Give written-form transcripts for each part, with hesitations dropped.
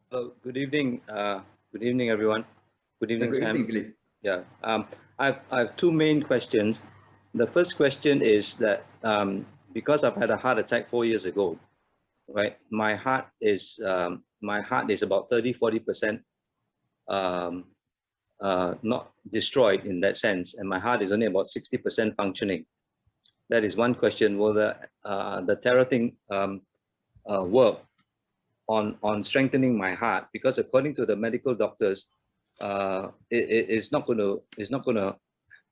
Hello, good evening. Good evening, everyone. Good evening, Good Sam. evening, Billy. Yeah, I have two main questions. The first question is that because I've had a heart attack 4 years ago, right? My heart is about 30-40% not destroyed in that sense, and my heart is only about 60% functioning. That is one question. Will the THz thing work on strengthening my heart? Because according to the medical doctors, it's not going to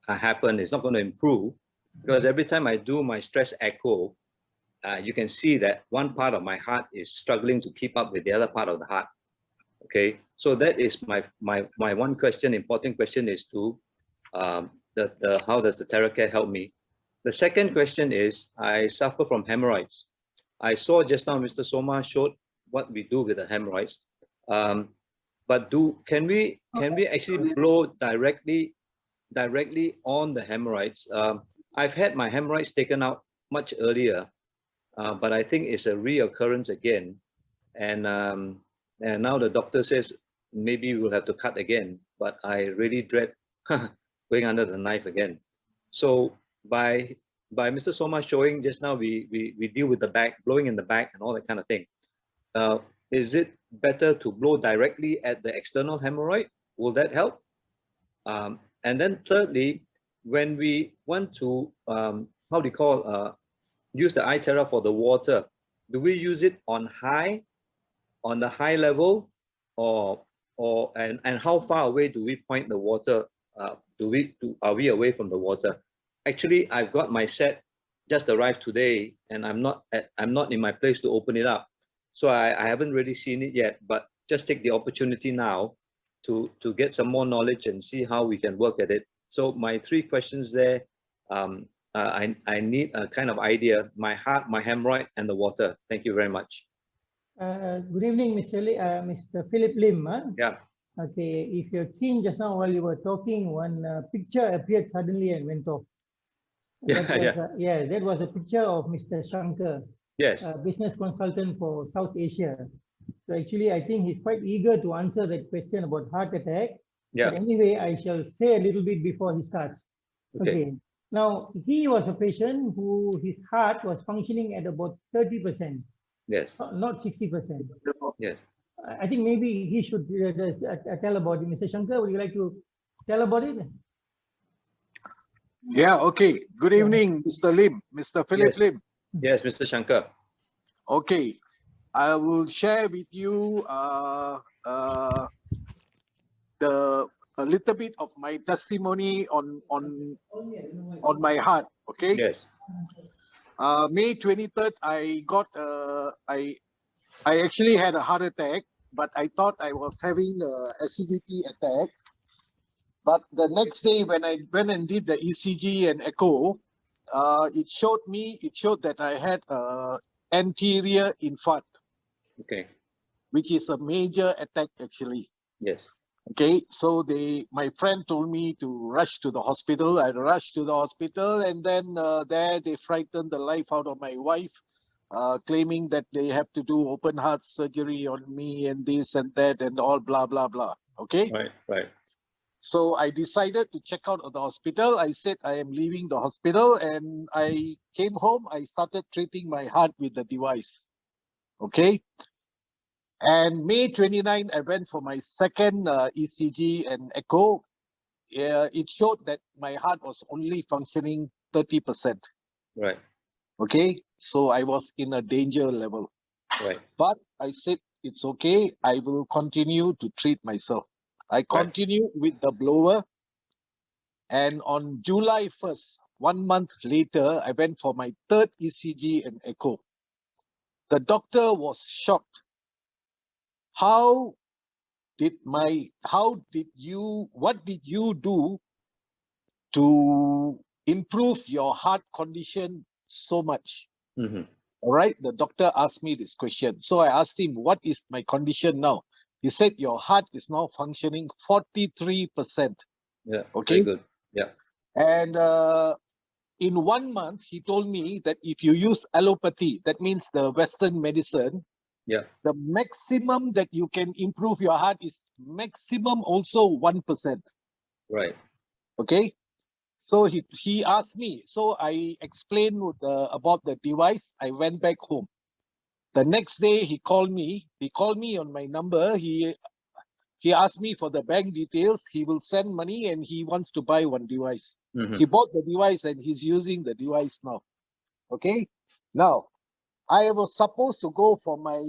happen. It's not going to improve, because every time I do my stress echo, you can see that one part of my heart is struggling to keep up with the other part of the heart. Okay, so that is my one question. Important question is to how does the THeraCare help me? The second question is, I suffer from hemorrhoids. I saw just now Mr. Soma showed what we do with the hemorrhoids, but can we actually blow directly on the hemorrhoids? I've had my hemorrhoids taken out much earlier, but I think it's a reoccurrence again, and now the doctor says maybe we'll have to cut again, but I really dread going under the knife again. So by Mr. Soma showing just now, we deal with the back, blowing in the back and all that kind of thing. Is it better to blow directly at the external hemorrhoid? Will that help? And then thirdly, when we want to, use the iTera for the water, do we use it on the high level, and how far away do we point the water? Are we away from the water? Actually, I've got my set just arrived today, and I'm not in my place to open it up, so I haven't really seen it yet. But just take the opportunity now to get some more knowledge and see how we can work at it. So my three questions there. I need a kind of idea: my heart, my hemorrhoid, and the water. Thank you very much. Good evening, Mr. Philip Lim. Yeah. Okay, if you had seen just now while you were talking, one picture appeared suddenly and went off. That was a picture of Mr. Shankar. Yes. Business consultant for South Asia. So actually, I think he's quite eager to answer that question about heart attack. Yeah. But anyway, I shall say a little bit before he starts. Okay. Now, he was a patient who his heart was functioning at about 30%. Yes. Not 60%. Yes. I think maybe he should tell about it. Mr. Shankar, would you like to tell about it? Yeah, okay. Good evening, Mr. Lim, Mr. Philip Lim. Yes, Mr. Shankar. Okay, I will share with you a little bit of my testimony on my heart. Okay. Yes. May 23rd, I actually had a heart attack, but I thought I was having an acidity attack. But the next day, when I went and did the ECG and echo, it showed that I had anterior infarct. Okay. Which is a major attack actually. Yes. Okay, so my friend told me to rush to the hospital. I rushed to the hospital, and then there they frightened the life out of my wife, claiming that they have to do open heart surgery on me and this and that and all blah blah blah. Okay. Right. So I decided to check out of the hospital. I said I am leaving the hospital, and I came home. I started treating my heart with the device. Okay. And May 29, I went for my second ECG and echo. It showed that my heart was only functioning 30%. Right. Okay. So I was in a danger level. Right. But I said, it's okay. I will continue to treat myself. I continued with the blower, and on July 1st, 1 month later, I went for my third ECG and echo. The doctor was shocked. What did you do to improve your heart condition so much? Mm-hmm. All right, the doctor asked me this question. So I asked him, what is my condition now? He said, your heart is now functioning 43%. Yeah. Okay. Very good. Yeah. And in 1 month, he told me that if you use allopathy, that means the Western medicine, Yeah. The maximum that you can improve your heart is maximum also 1%. Right. Okay. So he asked me. So I explained about the device. I went back home. The next day he called me. He called me on my number. He asked me for the bank details. He will send money and he wants to buy one device. Mhm. He bought the device and he's using the device now. Okay. Now, I was supposed to go for my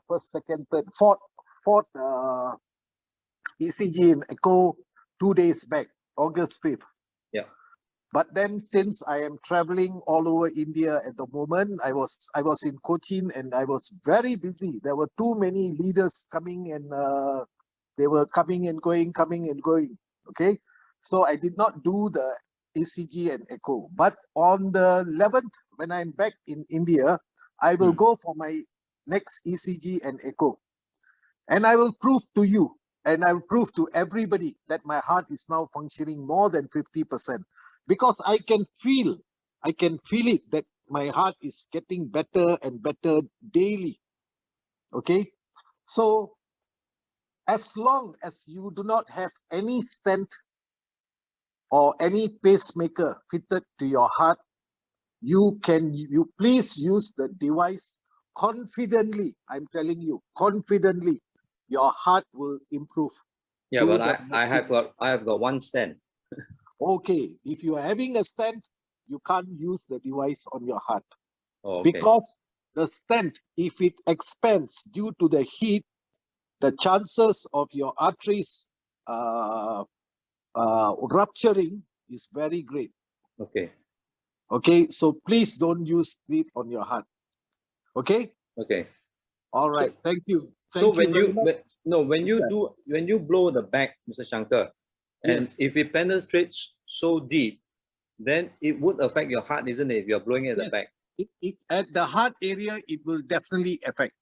first, second, third, fourth ECG and echo 2 days back, August 5th. Yeah. But then since I am traveling all over India at the moment, I was in Cochin and I was very busy. There were too many leaders coming and they were coming and going. Okay. So I did not do the ECG and echo. But on the 11th, when I'm back in India, I will go for my next ECG and echo. And I will prove to you, and I will prove to everybody that my heart is now functioning more than 50%. Because I can feel it that my heart is getting better and better daily. Okay. So as long as you do not have any stent or any pacemaker fitted to your heart, you please use the device confidently. I'm telling you, confidently, your heart will improve. Yeah, but I have got one stent. Okay, if you are having a stent, you can't use the device on your heart. Oh, okay. Because the stent, if it expands due to the heat, the chances of your arteries rupturing is very great. Okay. Okay, so please don't use it on your heart. Okay. Okay. All right. Thank you. So Thank you very much. when you blow the bag, Mr. Shankar, and Yes. if it penetrates so deep, then it would affect your heart, isn't it? If you're blowing at the Yes. back. At the heart area, it will definitely affect.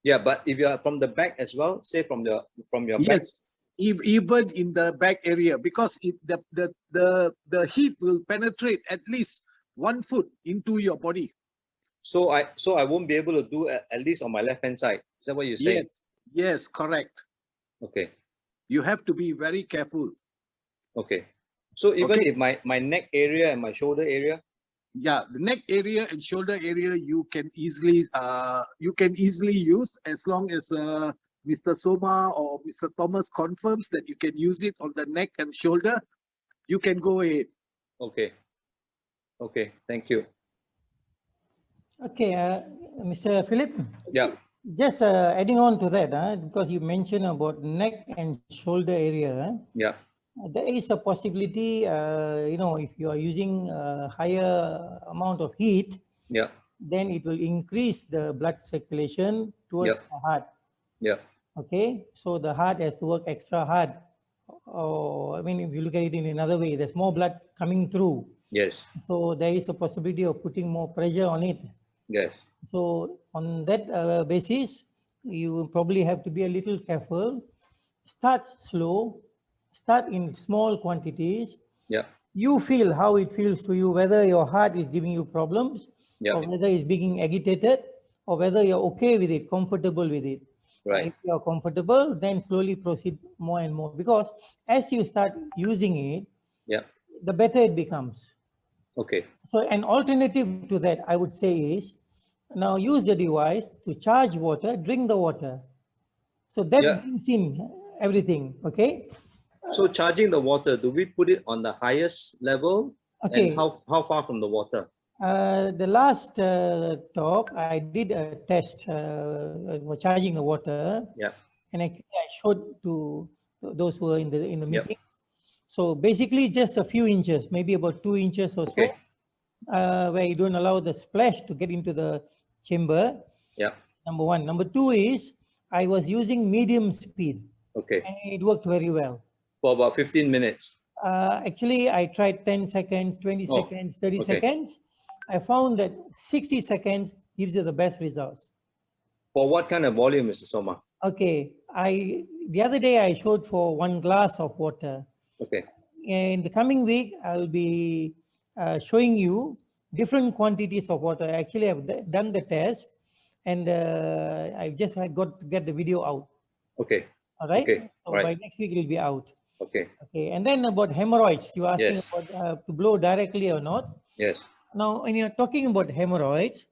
Yeah, but if you are from the back as well, say from your back. Yes, even in the back area, because the heat will penetrate at least 1 foot into your body. So I won't be able to do at least on my left hand side. Is that what you're saying? Yes. Yes, correct. Okay. You have to be very careful. Okay. So even Okay. if my neck area and my shoulder area. Yeah, the neck area and shoulder area you can easily use, as long as Mr. Soma or Mr. Thomas confirms that you can use it on the neck and shoulder. You can go ahead. Okay. Okay. Thank you. Okay, Mr. Philip. Yeah. Just adding on to that, because you mentioned about neck and shoulder area. Yeah. There is a possibility, if you are using a higher amount of heat, Yeah. then it will increase the blood circulation towards the heart. Yeah. Okay, so the heart has to work extra hard. Or, if you look at it in another way, there's more blood coming through. Yes. So there is a possibility of putting more pressure on it. Yes. So on that basis, you will probably have to be a little careful. Start slow, start in small quantities. Yeah. You feel how it feels to you, whether your heart is giving you problems, Yeah. or whether it's being agitated, or whether you're okay with it, comfortable with it. Right. If you're comfortable, then slowly proceed more and more, because as you start using it, yeah, the better it becomes. Okay. So an alternative to that, I would say, is now use the device to charge water, drink the water. So that brings in everything, okay? So charging the water, do we put it on the highest level? Okay. And how far from the water? The last talk, I did a test for charging the water. Yeah. And actually I showed to those who were in the meeting. Yep. So basically just a few inches, maybe about 2 inches or so, where you don't allow the splash to get into the chamber. Yeah. Number one. Number two is I was using medium speed. Okay. And it worked very well. For about 15 minutes. Actually, I tried 10 seconds, 20 seconds, 30 seconds. I found that 60 seconds gives you the best results. For what kind of volume, Mr. Soma? Okay. The other day I showed for 1 glass of water. Okay. In the coming week, I'll be showing you different quantities of water. Actually, I've done the test. and I just got to get the video out. Okay. All right. Okay. So All right. by next week it will be out. Okay. Okay. And then about hemorrhoids, you are asking Yes. about to blow directly or not. Yes. Now, when you're talking about hemorrhoids,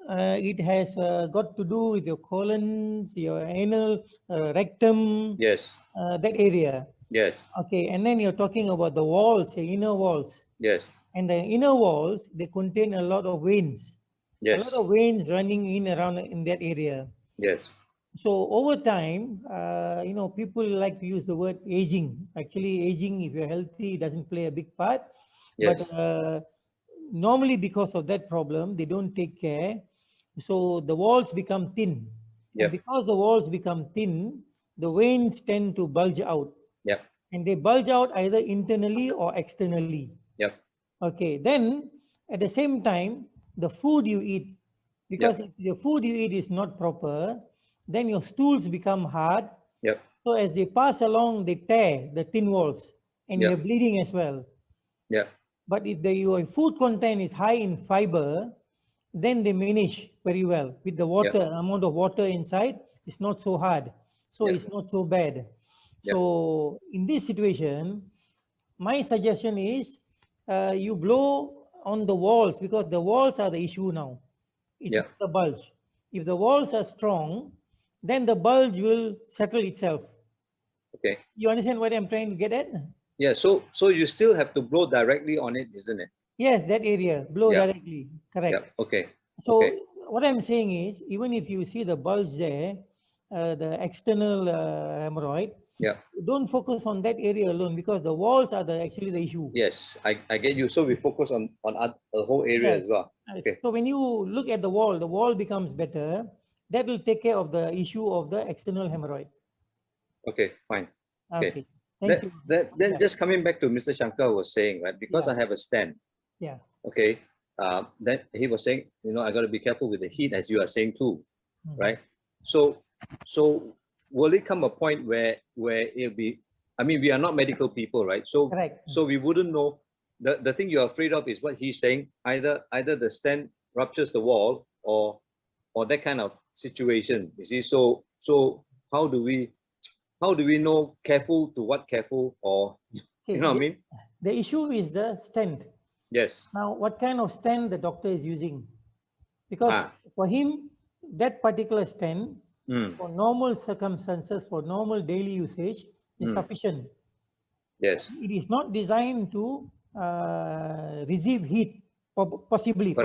it has got to do with your colons, your anal, rectum, Yes. that area. Yes. Okay, and then you're talking about the walls, the inner walls. Yes. And the inner walls, they contain a lot of veins. A lot Yes. of veins running in around in that area. Yes. So over time, people like to use the word aging. Actually, aging, if you're healthy, doesn't play a big part. Yes. But normally because of that problem, they don't take care. So the walls become thin. And Yep. because the walls become thin, the veins tend to bulge out. Yep. And they bulge out either internally or externally. Yep. Okay, then at the same time, the food you eat, because if the food you eat is not proper, then your stools become hard. Yep. So as they pass along, they tear the thin walls and Yep. you're bleeding as well. Yep. But if your food content is high in fiber, then they manage very well. With the water, amount of water inside, it's not so hard. So it's not so bad. So in this situation, my suggestion is you blow on the walls, because the walls are the issue now. It's not the bulge. If the walls are strong, then the bulge will settle itself. Okay. You understand what I'm trying to get at? Yeah. So you still have to blow directly on it, isn't it? Yes, that area, blow directly. Correct. Yeah. Okay. So okay. what I'm saying is, even if you see the bulge there, the external hemorrhoid, don't focus on that area alone, because the walls are actually the issue. Yes, I get you. So we focus on the whole area as well. Okay. So when you look at the wall becomes better. That will take care of the issue of the external hemorrhoid. Okay, fine. Okay. Thank you. Then just coming back to Mr. Shankar was saying, right, because I have a stand. Yeah. Okay. Then he was saying, I got to be careful with the heat, as you are saying too, right? So will it come a point where it'll be, I mean, we are not medical people, right? So correct. So we wouldn't know. The thing you're afraid of is what he's saying, either the stent ruptures the wall or that kind of situation. You see, so how do we know careful to what careful, or you know what I mean? The issue is the stent. Yes. Now, what kind of stent the doctor is using? Because for him, that particular stent, for normal circumstances, for normal daily usage, is sufficient. Yes. It is not designed to receive heat, possibly.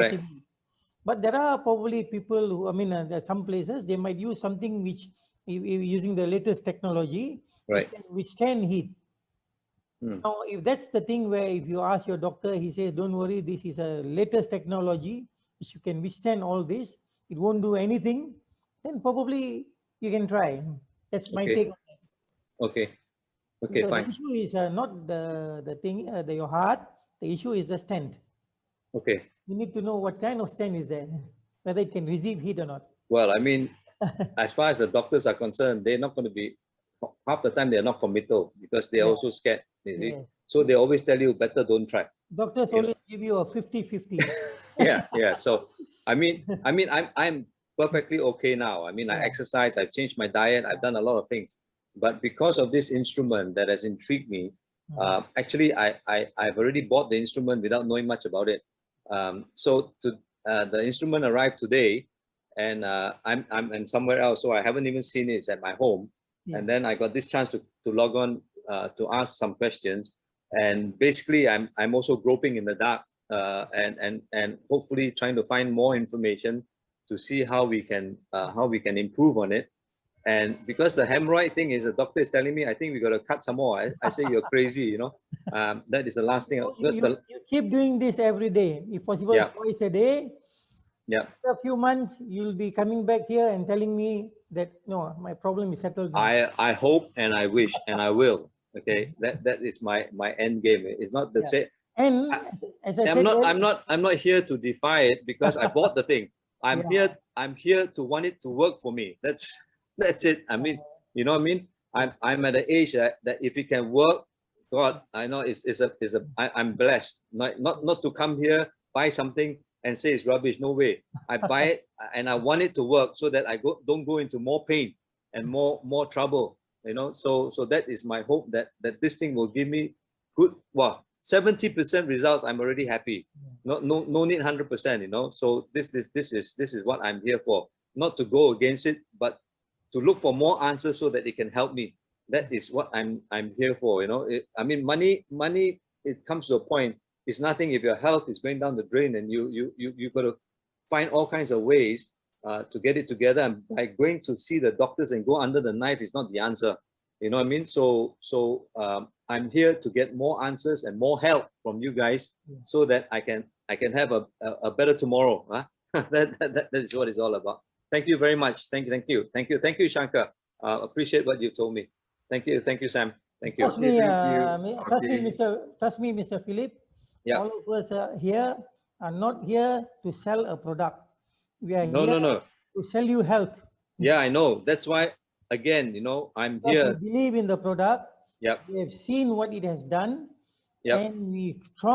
But there are probably people who, I mean, there are some places they might use something which, using the latest technology, which can withstand heat. Now, if that's the thing where if you ask your doctor, he says, don't worry, this is a latest technology which you can withstand all this, it won't do anything, then probably you can try. That's my take on it. Okay. Okay, fine. The issue is not the thing, your heart, the issue is the stent. Okay. You need to know what kind of stent is there, whether it can receive heat or not. Well, I mean, as far as the doctors are concerned, they're not going to be, half the time they're not committal because they're also scared. So they always tell you better don't try. Doctors always give you a 50-50. Yeah. So I'm perfectly okay now. I mean, I exercise, I've changed my diet, I've done a lot of things. But because of this instrument that has intrigued me, actually I've already bought the instrument without knowing much about it. So the instrument arrived today, and I'm somewhere else, so I haven't even seen it. It's at my home. And then I got this chance to log on to ask some questions, and basically I'm also groping in the dark and hopefully trying to find more information to see how we can improve on it. And because the hemorrhoid thing is, the doctor is telling me, I think we got to cut some more. I say, you're crazy, that is the last thing. You keep doing this every day, if possible, twice a day. Yeah. After a few months, you'll be coming back here and telling me that, no, my problem is settled now. I hope and I wish and I will. Okay, that is my end game. It's not the same. And as I said, I'm not here to defy it because I bought the thing. I'm here to want it to work for me. That's it. I mean, you know what I mean? I'm at an age that if it can work, God, I know I'm blessed. Not to come here, buy something, and say it's rubbish. No way. I buy it and I want it to work so that I don't go into more pain and more trouble. You know, so that is my hope that this thing will give me good. Well, 70% results. I'm already happy. No need 100%. You know, so this is what I'm here for. Not to go against it, but to look for more answers so that it can help me. That is what I'm here for. You know, I mean, money. It comes to a point. It's nothing if your health is going down the drain, and you've got to find all kinds of ways to get it together. And by going to see the doctors and go under the knife is not the answer. You know what I mean? So I'm here to get more answers and more help from you guys, so that I can have a better tomorrow. Huh? that is what it's all about. Thank you very much. Thank you, Shankar. Appreciate what you told me. Thank you, Sam. Thank you. Trust me, Mr. Philip. Yeah. All of us here are not here to sell a product. We are here to sell you health. Yeah, I know. That's why, again, you know, I'm Because here. we believe in the product. Yep. We have seen what it has done. Yep. And we strongly